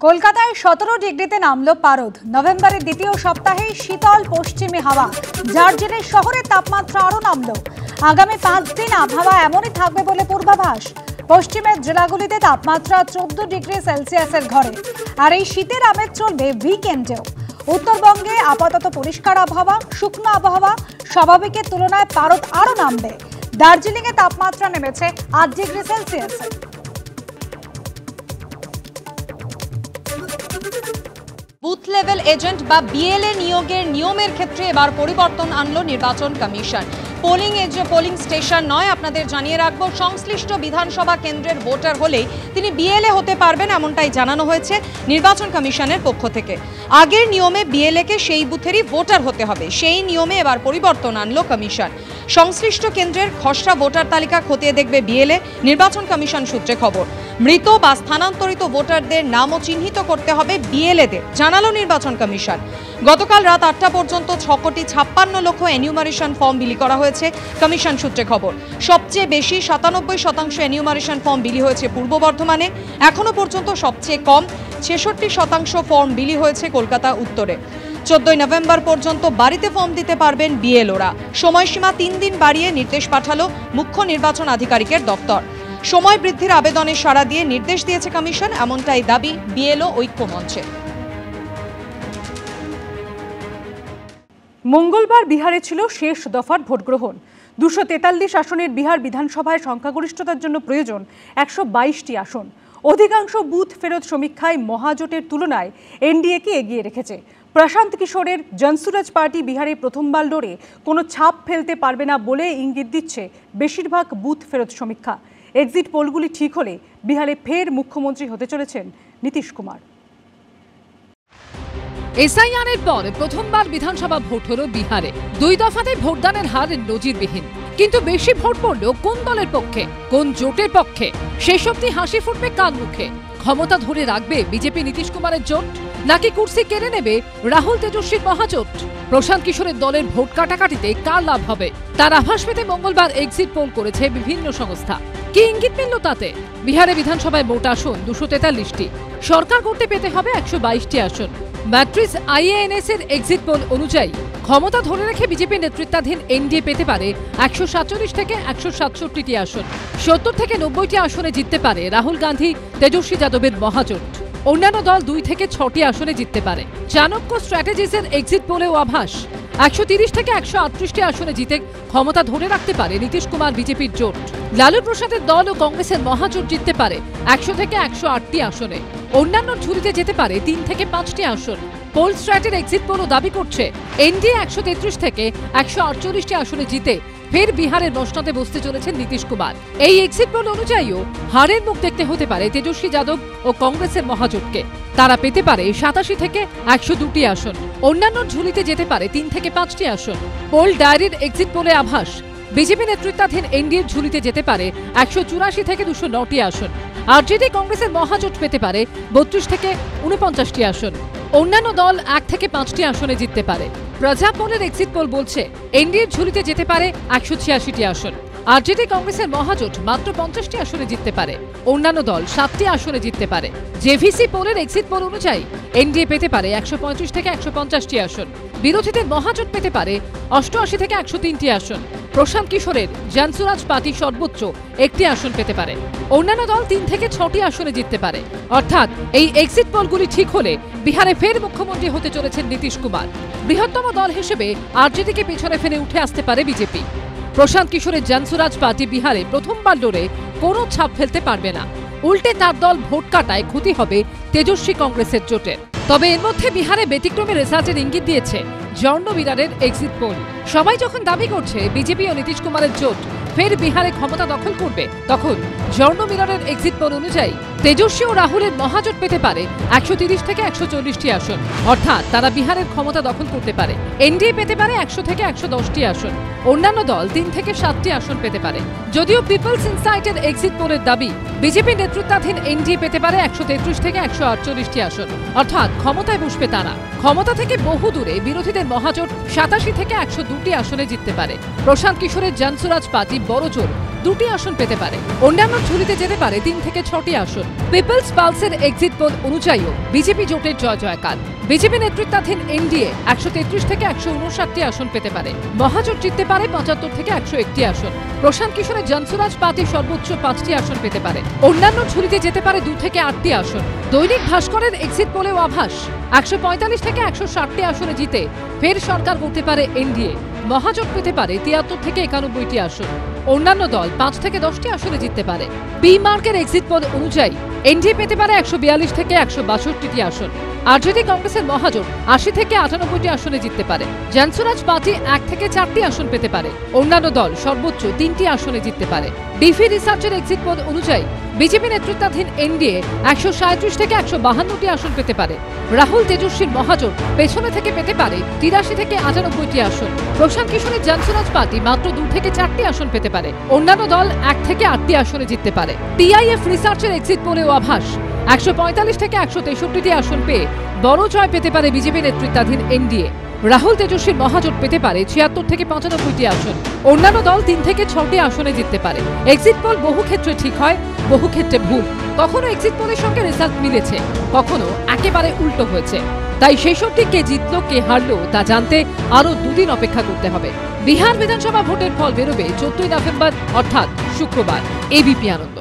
কলকাতায় 17 ডিগ্রিতে নামলো পারদ। নভেম্বরের দ্বিতীয় সপ্তাহে শীতল পশ্চিমী হাওয়া, যার জেরে শহরের তাপমাত্রা আরো নামলো। আগামী 5 দিন আবহাওয়া এমনই থাকবে বলে পূর্বাভাস। পশ্চিমের জেলাগুলিতে তাপমাত্রা 14 ডিগ্রি সেলসিয়াসের ঘরে। আর এই শীতের আমেজ চলবে উইকেন্ডেও। উত্তরবঙ্গে আপাতত পরিষ্কার আবহাওয়া, শুকনো আবহাওয়া, স্বাভাবিকের তুলনায় পারদ আরো নামবে। দার্জিলিংয়ে তাপমাত্রা নেমেছে 8 ডিগ্রি সেলসিয়াসে। বুথ লেভেল এজেন্ট বা বিএলএ নিয়োগের নিয়মের ক্ষেত্রে এবার পরিবর্তন আনলো নির্বাচন কমিশন। পোলিং স্টেশন নয়, আপনাদের জানিয়ে রাখবো, সংশ্লিষ্ট বিধানসভা কেন্দ্রের ভোটার হলেই তিনি বিএলএ হতে পারবেন, এমনটাই জানানো হয়েছে নির্বাচন কমিশনের পক্ষ থেকে। আগের নিয়মে বিএলএ কে সেই বুথেরই ভোটার হতে হবে, সেই নিয়মে এবার পরিবর্তন আনলো কমিশন। সংশ্লিষ্ট কেন্দ্রের খসড়া ভোটার তালিকা খতিয়ে দেখবে বিএলএ। নির্বাচন কমিশন সূত্রে খবর, মৃত বা স্থানান্তরিত ভোটারদের নামও চিহ্নিত করতে হবে বিএলএদের, জানালো নির্বাচন কমিশন। গতকাল রাত 8টা পর্যন্ত 6,56 লক্ষ এনিউমারেশন ফর্ম বিলি করা হয়েছে কমিশন সূত্রে খবর। সবচেয়ে বেশি 97% এনিউমারেশন ফর্ম বিলি হয়েছে পূর্ব বর্ধমানে। এখনো পর্যন্ত সবচেয়ে কম 66% ফর্ম বিলি হয়েছে কলকাতা উত্তরে। 14 নভেম্বর পর্যন্ত বাড়িতে ফর্ম দিতে পারবেন বিএলওরা। সময়সীমা 3 দিন বাড়িয়ে নির্দেশ পাঠালো মুখ্য নির্বাচন আধিকারিকের দপ্তর। সময় বৃদ্ধির আবেদনে সাড়া দিয়ে নির্দেশ দিয়েছে কমিশন, এমনটাই দাবি বিএলও ঐক্য মঞ্চে। মঙ্গলবার বিহারে ছিল শেষ দফার ভোট গ্রহণ। 243 আসনের বিহার বিধানসভায় সংখ্যাগরিষ্ঠতার জন্য প্রয়োজন 122টি আসন। অধিকাংশ বুথ ফেরত সমীক্ষায় মহাজোটের তুলনায় এনডিএকে এগিয়ে রেখেছে। প্রশান্ত কিশোরের জনসুরাজ পার্টি বিহারে প্রথমবার লড়ে কোনো ছাপ ফেলতে পারবে না বলে ইঙ্গিত দিচ্ছে বেশিরভাগ বুথ ফেরত সমীক্ষা। এক্সিট পোলগুলি ঠিক হলে বিহারে ফের মুখ্যমন্ত্রী হতে চলেছেন নীতিশ কুমার। এসআইআরের পর প্রথমবার বিধানসভা ভোট হলো বিহারে। 2 দফাতে ভোটদানের হার নজিরবিহীন। কিন্তু বেশি ভোট পড়ল কোন দলের পক্ষে, কোন জোটের পক্ষে? শেষ অবধি হাসি ফুটবে কার মুখে? ক্ষমতা ধরে রাখবে বিজেপি নীতিশ কুমারের জোট, নাকি কুর্সি কেড়ে নেবে রাহুল তেজস্বীর মহাজোট? প্রশান্ত কিশোরের দলের ভোট কাটাকাটিতে কার লাভ হবে তার আভাস পেতে মঙ্গলবার এক্সিট পোল করেছে বিভিন্ন সংস্থা। কি ইঙ্গিত মিলল তাতে? বিহারে বিধানসভায় মোট আসন 243টি, সরকার করতে পেতে হবে 122টি আসন। ম্যাট্রিক্স আইএএনএস এর এক্সিট পোল অনুযায়ী ক্ষমতা ধরে রেখে বিজেপি নেতৃত্বাধীন এনডিএ পেতে পারে 147 থেকে 167টি আসন। 70 থেকে 90টি আসনে জিততে পারে রাহুল গান্ধী তেজস্বী যাদবের মহাজোট। অন্যান্য দল 2 থেকে 6টি আসনে জিততে পারে। চাণক্য স্ট্র্যাটেজিসের এক্সিট পোলেও আভাস 130 থেকে 138টি আসনে জিতে ক্ষমতা ধরে রাখতে পারে নীতিশ কুমার বিজেপির জোট। লালু প্রসাদের দল ও কংগ্রেসের মহাজোট জিততে পারে 100 থেকে 108টি আসনে। অন্যান্য ঝুলিতে যেতে পারে 3 থেকে 5টি আসন। পোল স্ট্র্যাটের এক্সিট পোলও দাবি করছে এনডিএ 133 থেকে 148টি আসনে জিতে ফের বিহারের মসনদে বসতে চলেছেন নীতিশ কুমার। এই এক্সিট পোল অনুযায়ীও হারের মুখ দেখতে হতে পারে তেজস্বী যাদব ও কংগ্রেসের মহাজোটকে। তারা পেতে পারে 87 থেকে 102টি আসন। অন্যান্য ঝুলিতে যেতে পারে 3 থেকে 5টি আসন। পোল ডায়েরির এক্সিট পোলে আভাস বিজেপি নেতৃত্বাধীন এনডিএর ঝুলিতে যেতে পারে 184 থেকে 209টি আসন। আরজেডি কংগ্রেসের মহাজোট পেতে পারে 32 থেকে 49টি আসন। অন্যান্য দল 1 থেকে 5টি আসনে জিততে পারে। প্রজাপোলের এক্সিট পোল বলছে এনডিএর ঝুলিতে যেতে পারে 186টি আসন। আরজেডি কংগ্রেসের মহাজোট মাত্র 50টি আসনে জিততে পারে। অন্যান্য দল 7টি আসনে জিততে পারে। জেভিসি পোলের এক্সিট পোল অনুযায়ী এনডিএ পেতে পারে 135 থেকে 150টি আসন। বিরোধীদের মহাজোট পেতে পারে 88 থেকে 103টি আসন। প্রশান্ত কিশোরের জনসুরাজ পার্টি সর্বোচ্চ 1টি আসন পেতে পারে। অন্যান্য দল 3 থেকে 6টি আসনে জিততে পারে। অর্থাৎ এই এক্সিট পোলগুলি ঠিক হলে বিহারে ফের মুখ্যমন্ত্রী হতে চলেছেন নীতিশ কুমার। বৃহত্তম দল হিসেবে আরজেডিকে পেছনে ফেলে উঠে আসতে পারে বিজেপি। প্রশান্ত কিশোরের জনসুরাজ পার্টি বিহারে প্রথমবার লড়ে কোনো ছাপ ফেলতে পারবে না। উল্টে তার দল ভোট কাটায় ক্ষতি হবে তেজস্বী কংগ্রেসের জোটের। তবে এর মধ্যে বিহারে ব্যতিক্রমী রেজাল্টের ইঙ্গিত দিয়েছে জর্ণবিরারের এক্সিট পোল। সবাই যখন দাবি করছে বিজেপি ও নীতিশ কুমারের জোট ফের বিহারে ক্ষমতা দখল করবে, তখন জর্ণবিরারের এক্সিট পোল অনুযায়ী তেজস্বী ও রাহুলের মহাজোট পেতে পারে 130 থেকে 140টি আসন। অর্থাৎ তারা বিহারের ক্ষমতা দখল করতে পারে। এনডিএ পেতে পারে 100 থেকে 110টি আসন। অন্যান্য দল 3 থেকে 7টি আসন পেতে পারে। যদিও পিপলস ইনসাইটের এক্সিট পোলের দাবি বিজেপি নেতৃত্বাধীন এনডিএ পেতে পারে 133 থেকে 148টি আসন। অর্থাৎ ক্ষমতায় বসবে তারা। ক্ষমতা থেকে বহু দূরে বিরোধীদের মহাজোট 87 থেকে 102টি আসনে জিততে পারে। প্রশান্ত কিশোরের জনসুরাজ পার্টি বড়জোর 2টি আসন পেতে পারে। অন্যান্য ঝুলিতে যেতে পারে 3 থেকে 6টি আসন। পিপলস পালসের এক্সিট পোল অনুযায়ীও বিজেপি জোটের জয় জয়কার। বিজেপি নেতৃত্বাধীন এনডিএ 133 থেকে 159টি আসন পেতে পারে। মহাজোট জিততে পারে 75 থেকে 101টি আসন। প্রশান্ত কিশোরের জনসুরাজ পার্টি সর্বোচ্চ 5টি আসন পেতে পারে। অন্যান্য ঝুলিতে যেতে পারে 2 থেকে 8টি আসন। দৈনিক ভাস্করের এক্সিট পোলেও আভাস 145 থেকে 160টি আসনে জিতে ফের সরকার করতে পারে এনডিএ। মহাজোট পেতে পারে 73 থেকে 91টি আসন। অন্যান্য দল 5 থেকে 10টি আসনে জিততে পারে। বি মার্কের এক্সিট পোল অনুযায়ী এনডিএ পেতে পারে 142 থেকে 162টি আসন। আরজেডি কংগ্রেসের মহাজোট 80 থেকে 98টি আসনে জিততে পারে। জনসুরাজ পার্টি 1 থেকে 4টি আসন পেতে পারে। অন্যান্য দল সর্বোচ্চ 3টি আসনে জিততে পারে। ডিফি রিসার্চের এক্সিট পোল অনুযায়ী বিজেপি নেতৃত্বাধীন এনডিএ 137 থেকে 152টি আসন পেতে পারে। রাহুল তেজস্বীর মহাজোট পেছনে থেকে পেতে পারে 83 থেকে 98টি আসন। প্রশান্ত কিশোরের জনসুরাজ পার্টি মাত্র 2 থেকে 4টি আসন পেতে পারে। অন্যান্য দল 1 থেকে 8টি আসনে জিততে পারে। টিআইএফ রিসার্চের এক্সিট পোলেও আভাস 145 থেকে 163টি আসন পেয়ে বড় জয় পেতে পারে বিজেপি নেতৃত্বাধীন এনডিএ। রাহুল তেজস্বীর মহাজোট পেতে পারে 76 থেকে 95টি আসন। অন্যান্য দল 3 থেকে 6টি আসনে জিততে পারে। এক্সিট পোল বহু ক্ষেত্রে ঠিক হয়, বহু ক্ষেত্রে ভুল। কখনো এক্সিট পোলের সঙ্গে রেজাল্ট মিলেছে, কখনো একেবারে উল্টো হয়েছে। তাই সেই সবটি কে জিতলো কে হারলো তা জানতে আরো 2 দিন অপেক্ষা করতে হবে। বিহার বিধানসভা ভোটের ফল বেরোবে 14 নভেম্বর অর্থাৎ শুক্রবার। এবিপি আনন্দ।